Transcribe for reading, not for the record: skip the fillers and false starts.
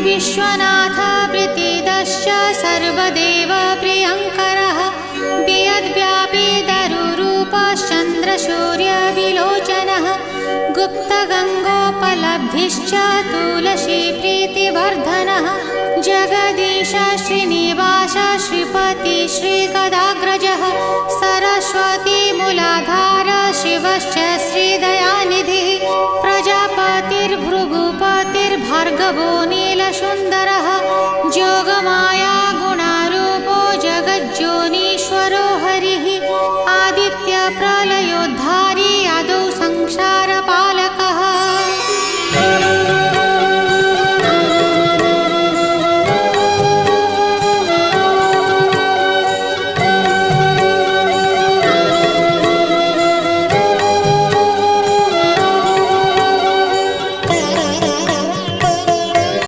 विश्वनाथ प्रीतिदश्च सर्वदेव प्रियङ्करः वियद्व्यापी दरुरूपश्चन्द्रसूर्यविलोचनः गुप्तगङ्गोपलब्धिश्च तुलसी प्रीतिवर्धनः जगदीश श्रीनिवास श्रीपति श्रीगदाग्रजः सरस्वती मूलाधार शिवश्च श्रीदयानिधिः प्रजापतिर्भृगुपतिर्भार्गवो नीलसुन्दरः जोगमाया